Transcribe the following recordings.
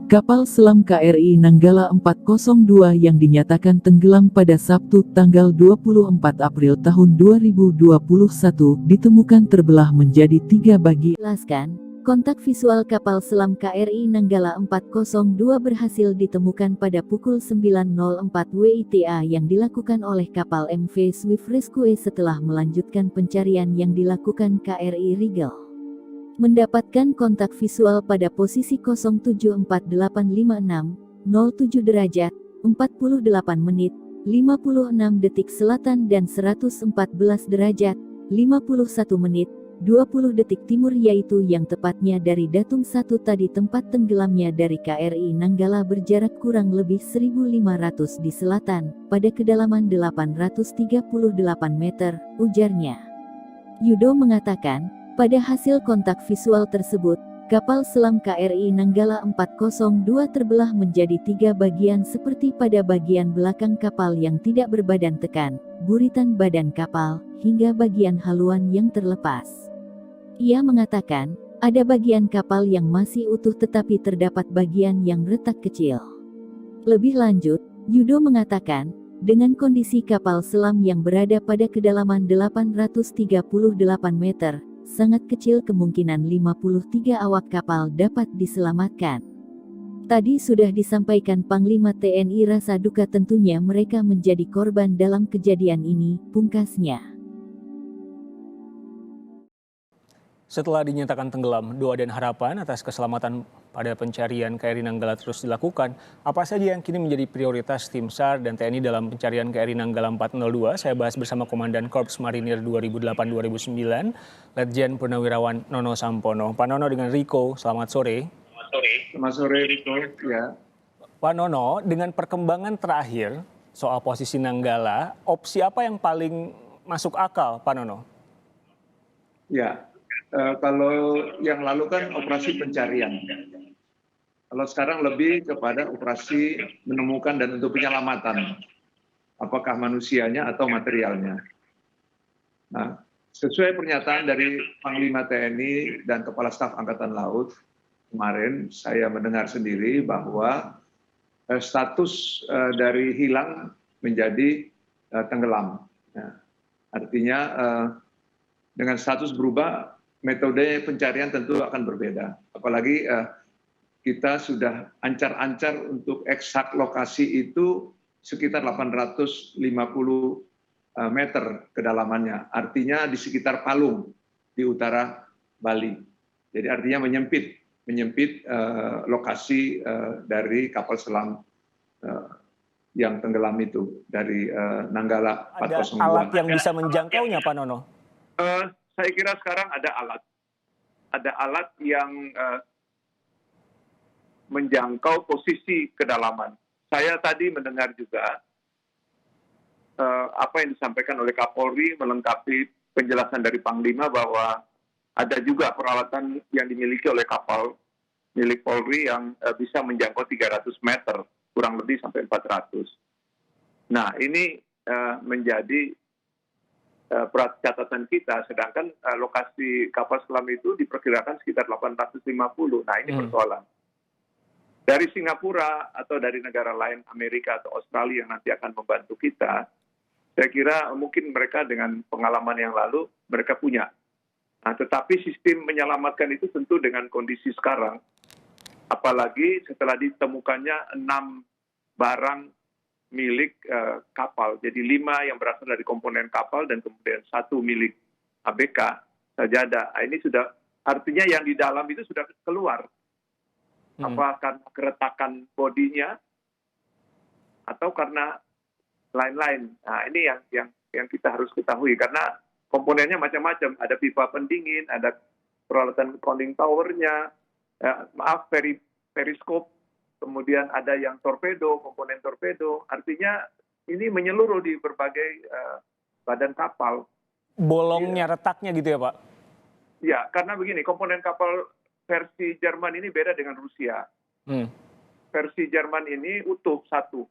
Kapal selam KRI Nanggala 402 yang dinyatakan tenggelam pada Sabtu tanggal 24 April tahun 2021 ditemukan terbelah menjadi 3 bagian. Jelaskan, kontak visual kapal selam KRI Nanggala 402 berhasil ditemukan pada pukul 9.04 WITA yang dilakukan oleh kapal MV Swift Rescue setelah melanjutkan pencarian yang dilakukan KRI Rigel. Mendapatkan kontak visual pada posisi 074856, 07 derajat, 48 menit, 56 detik selatan dan 114 derajat, 51 menit, 20 detik timur yaitu yang tepatnya dari Datung 1 tadi tempat tenggelamnya dari KRI Nanggala berjarak kurang lebih 1.500 di selatan, pada kedalaman 838 meter, ujarnya. Yudo mengatakan, pada hasil kontak visual tersebut, kapal selam KRI Nanggala 402 terbelah menjadi 3 bagian seperti pada bagian belakang kapal yang tidak berbadan tekan, buritan badan kapal, hingga bagian haluan yang terlepas. Ia mengatakan, ada bagian kapal yang masih utuh tetapi terdapat bagian yang retak kecil. Lebih lanjut, Yudo mengatakan, dengan kondisi kapal selam yang berada pada kedalaman 838 meter, sangat kecil kemungkinan 53 awak kapal dapat diselamatkan. Tadi sudah disampaikan Panglima TNI rasa duka tentunya mereka menjadi korban dalam kejadian ini, pungkasnya. Setelah dinyatakan tenggelam, doa dan harapan atas keselamatan pada pencarian KRI Nanggala terus dilakukan. Apa saja yang kini menjadi prioritas tim SAR dan TNI dalam pencarian KRI Nanggala 402? Saya bahas bersama Komandan Korps Marinir 2008-2009, Letjen Purnawirawan Nono Sampono. Pak Nono dengan Riko, selamat sore. Selamat sore Riko. Ya. Pak Nono, dengan perkembangan terakhir soal posisi Nanggala, opsi apa yang paling masuk akal, Pak Nono? Ya. Kalau yang lalu kan operasi pencarian. Kalau sekarang lebih kepada operasi menemukan dan untuk penyelamatan. Apakah manusianya atau materialnya. Nah, sesuai pernyataan dari Panglima TNI dan Kepala Staf Angkatan Laut, kemarin saya mendengar sendiri bahwa status dari hilang menjadi tenggelam. Nah, artinya dengan status berubah, metode pencarian tentu akan berbeda. Apalagi kita sudah ancar-ancar untuk eksak lokasi itu sekitar 850 meter kedalamannya. Artinya di sekitar Palung di utara Bali. Jadi artinya menyempit lokasi dari kapal selam yang tenggelam itu dari Nanggala 402. Ada alat yang bisa menjangkaunya, Pak Nono? Saya kira sekarang ada alat yang menjangkau posisi kedalaman. Saya tadi mendengar juga apa yang disampaikan oleh Kapolri melengkapi penjelasan dari Panglima bahwa ada juga peralatan yang dimiliki oleh kapal milik Polri yang bisa menjangkau 300 meter, kurang lebih sampai 400. Nah, ini menjadi catatan kita, sedangkan lokasi kapal selam itu diperkirakan sekitar 850. Nah, ini persoalan. Dari Singapura atau dari negara lain, Amerika atau Australia yang nanti akan membantu kita, saya kira mungkin mereka dengan pengalaman yang lalu, mereka punya. Nah, tetapi sistem menyelamatkan itu tentu dengan kondisi sekarang, apalagi setelah ditemukannya 6 barang milik kapal. Jadi 5 yang berasal dari komponen kapal dan kemudian 1 milik ABK Sajadah. Ini sudah artinya yang di dalam itu sudah keluar. Apa karena keretakan bodinya atau karena lain-lain. Nah, ini yang kita harus ketahui karena komponennya macam-macam. Ada pipa pendingin, ada peralatan conning tower-nya, periskop. Kemudian ada yang torpedo, komponen torpedo. Artinya ini menyeluruh di berbagai badan kapal. Bolongnya, retaknya gitu ya, Pak? Ya, karena begini, komponen kapal versi Jerman ini beda dengan Rusia. Versi Jerman ini utuh satu.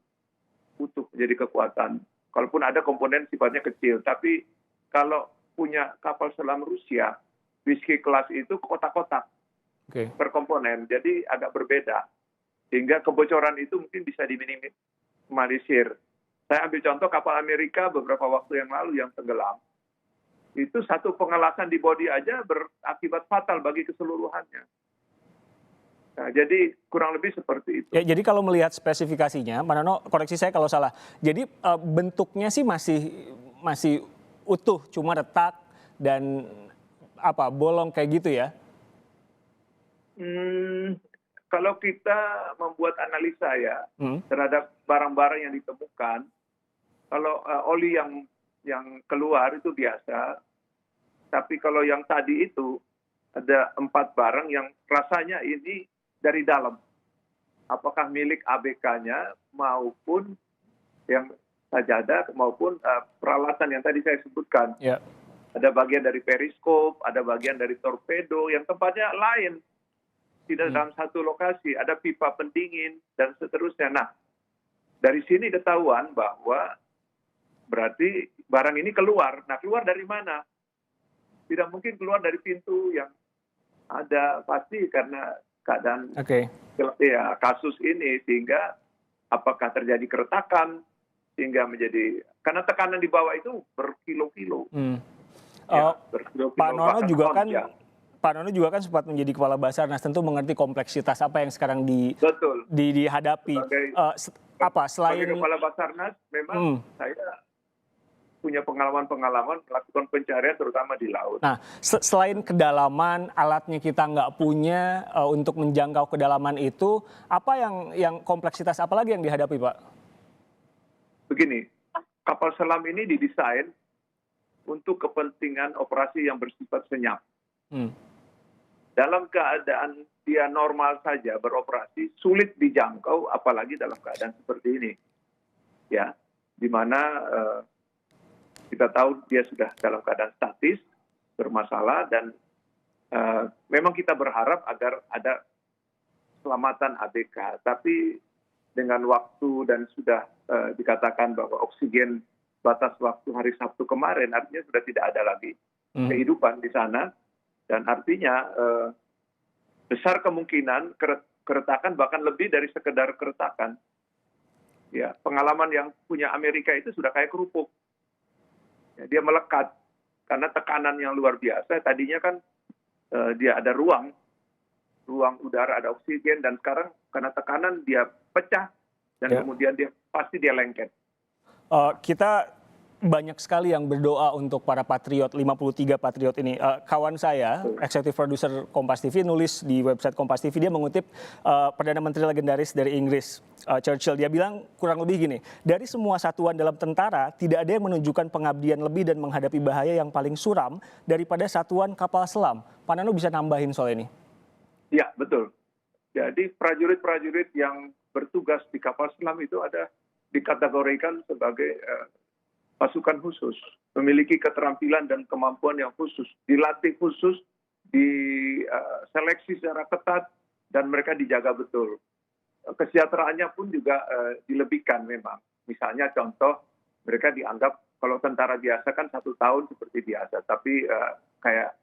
Utuh jadi kekuatan. Kalaupun ada komponen sifatnya kecil. Tapi kalau punya kapal selam Rusia, Whiskey Class itu kotak-kotak per komponen. Jadi agak berbeda. Sehingga kebocoran itu mungkin bisa diminimalisir. Saya ambil contoh kapal Amerika beberapa waktu yang lalu yang tenggelam. Itu satu pengelasan di bodi aja berakibat fatal bagi keseluruhannya. Nah, jadi kurang lebih seperti itu. Ya, jadi kalau melihat spesifikasinya, Pak Nono, koreksi saya kalau salah. Jadi bentuknya sih masih utuh, cuma retak dan bolong kayak gitu ya? Kalau kita membuat analisa ya terhadap barang-barang yang ditemukan, kalau oli yang keluar itu biasa, tapi kalau yang tadi itu ada 4 barang yang rasanya ini dari dalam. Apakah milik ABK-nya maupun yang sajadah maupun peralatan yang tadi saya sebutkan. Yeah. Ada bagian dari periskop, ada bagian dari torpedo yang tempatnya lain. Tidak dalam satu lokasi, ada pipa pendingin dan seterusnya. Nah, dari sini ketahuan bahwa berarti barang ini keluar. Nah, keluar dari mana? Tidak mungkin keluar dari pintu yang ada, pasti karena keadaan ya, kasus ini, sehingga apakah terjadi keretakan sehingga menjadi, karena tekanan di bawah itu berkilo-kilo. Ya, berkilo-kilo. Pak Nono juga kan sempat menjadi kepala Basarnas, tentu mengerti kompleksitas apa yang sekarang dihadapi. Sebagai kepala Basarnas, memang saya punya pengalaman-pengalaman melakukan pencarian terutama di laut. Nah, selain kedalaman, alatnya kita nggak punya untuk menjangkau kedalaman itu, apa yang kompleksitas apa lagi yang dihadapi, Pak? Begini, kapal selam ini didesain untuk kepentingan operasi yang bersifat senyap. Dalam keadaan dia normal saja beroperasi, sulit dijangkau, apalagi dalam keadaan seperti ini. Ya, di mana kita tahu dia sudah dalam keadaan statis, bermasalah, dan memang kita berharap agar ada keselamatan ABK. Tapi dengan waktu dan sudah dikatakan bahwa oksigen batas waktu hari Sabtu kemarin, artinya sudah tidak ada lagi kehidupan di sana. Dan artinya besar kemungkinan keretakan bahkan lebih dari sekedar keretakan. Ya, pengalaman yang punya Amerika itu sudah kayak kerupuk. Ya, dia melekat karena tekanan yang luar biasa. Tadinya kan dia ada ruang udara, ada oksigen, dan sekarang karena tekanan dia pecah dan kemudian pasti dia lengket. Kita banyak sekali yang berdoa untuk para patriot, 53 patriot ini. Kawan saya, eksekutif produser Kompas TV, nulis di website Kompas TV, dia mengutip Perdana Menteri legendaris dari Inggris, Churchill. Dia bilang kurang lebih gini, dari semua satuan dalam tentara, tidak ada yang menunjukkan pengabdian lebih dan menghadapi bahaya yang paling suram daripada satuan kapal selam. Pak Nano bisa nambahin soal ini? Ya, betul. Jadi prajurit-prajurit yang bertugas di kapal selam itu ada dikategorikan sebagai pasukan khusus, memiliki keterampilan dan kemampuan yang khusus, dilatih khusus, diseleksi secara ketat, dan mereka dijaga betul. Kesejahteraannya pun juga dilebihkan memang. Misalnya contoh, mereka dianggap kalau tentara biasa kan 1 tahun seperti biasa, tapi kayak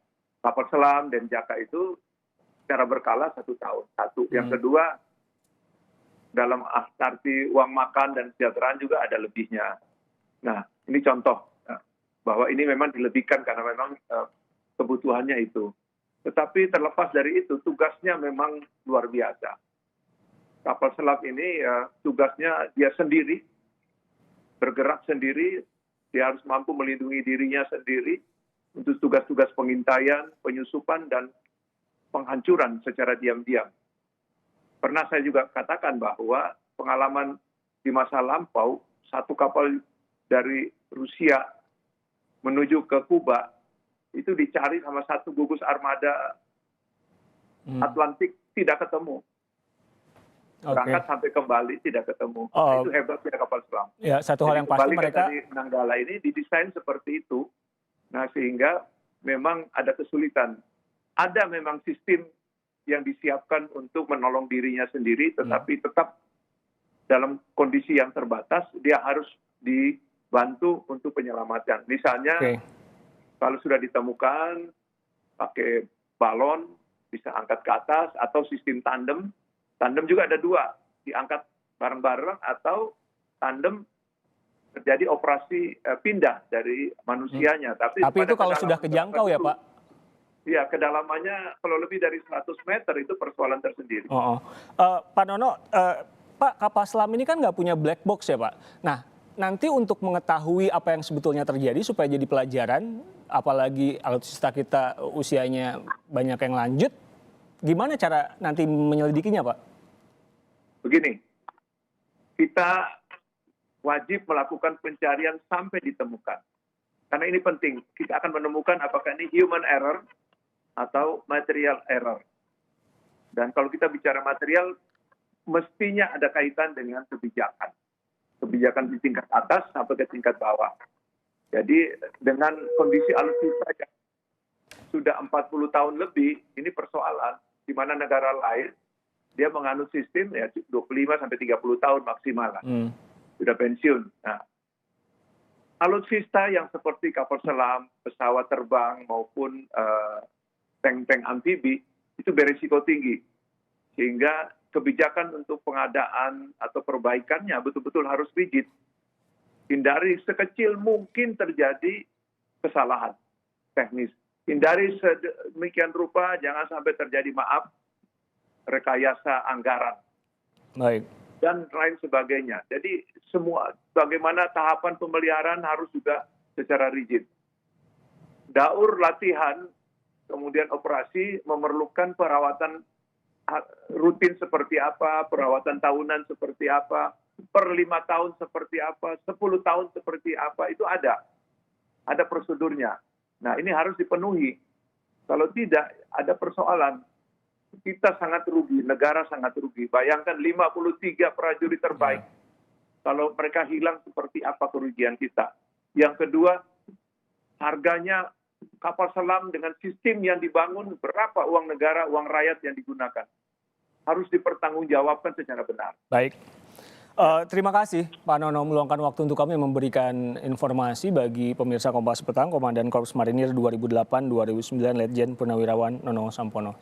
kapal selam dan Denjaka itu secara berkala 1 tahun. Yang kedua, dalam arti uang makan dan kesejahteraan juga ada lebihnya. Nah, ini contoh bahwa ini memang dilebihkan karena memang kebutuhannya itu. Tetapi terlepas dari itu, tugasnya memang luar biasa. Kapal selam ini tugasnya dia sendiri, bergerak sendiri, dia harus mampu melindungi dirinya sendiri untuk tugas-tugas pengintaian, penyusupan, dan penghancuran secara diam-diam. Pernah saya juga katakan bahwa pengalaman di masa lampau, satu kapal dari Rusia menuju ke Kuba itu dicari sama satu gugus armada Atlantik, tidak ketemu. Berangkat sampai kembali tidak ketemu. Itu hebatnya kapal selam. Ya, satu hal yang pasti mereka di Nanggala ini didesain seperti itu. Nah, sehingga memang ada kesulitan. Ada memang sistem yang disiapkan untuk menolong dirinya sendiri, tetapi tetap dalam kondisi yang terbatas, dia harus dibantu untuk penyelamatan. Misalnya, kalau sudah ditemukan, pakai balon, bisa angkat ke atas, atau sistem tandem, Tandem juga ada dua, diangkat bareng-bareng atau tandem terjadi operasi pindah dari manusianya. Tapi itu kalau sudah kejangkau ya Pak? Iya, kedalamannya kalau lebih dari 100 meter itu persoalan tersendiri. Pak Nono, Pak, kapal selam ini kan nggak punya black box ya Pak? Nah, nanti untuk mengetahui apa yang sebetulnya terjadi supaya jadi pelajaran, apalagi alutsista kita usianya banyak yang lanjut, gimana cara nanti menyelidikinya Pak? Begini, kita wajib melakukan pencarian sampai ditemukan. Karena ini penting, kita akan menemukan apakah ini human error atau material error. Dan kalau kita bicara material, mestinya ada kaitan dengan kebijakan. Kebijakan di tingkat atas sampai ke tingkat bawah. Jadi dengan kondisi alutsista yang sudah 40 tahun lebih, ini persoalan di mana negara lain dia menganut sistem ya 25 sampai 30 tahun maksimal lah. Sudah pensiun. Nah, alutsista yang seperti kapal selam, pesawat terbang maupun tank-tank amfibi itu berisiko tinggi. Sehingga kebijakan untuk pengadaan atau perbaikannya betul-betul harus rigid. Hindari sekecil mungkin terjadi kesalahan teknis. Hindari sedemikian rupa jangan sampai terjadi rekayasa anggaran. Baik. Dan lain sebagainya. Jadi semua bagaimana tahapan pemeliharaan harus juga secara rigid. Daur latihan kemudian operasi memerlukan perawatan rutin seperti apa, perawatan tahunan seperti apa, per 5 tahun seperti apa, 10 tahun seperti apa, itu ada prosedurnya. Nah ini harus dipenuhi. Kalau tidak, ada persoalan. Kita sangat rugi, negara sangat rugi. Bayangkan 53 prajurit terbaik. Kalau mereka hilang seperti apa kerugian kita. Yang kedua, harganya kapal selam dengan sistem yang dibangun, berapa uang negara, uang rakyat yang digunakan. Harus dipertanggungjawabkan secara benar. Baik. Terima kasih Pak Nono meluangkan waktu untuk kami memberikan informasi bagi pemirsa Kompas Petang, Komandan Korps Marinir 2008-2009 Letjen Purnawirawan Nono Sampono.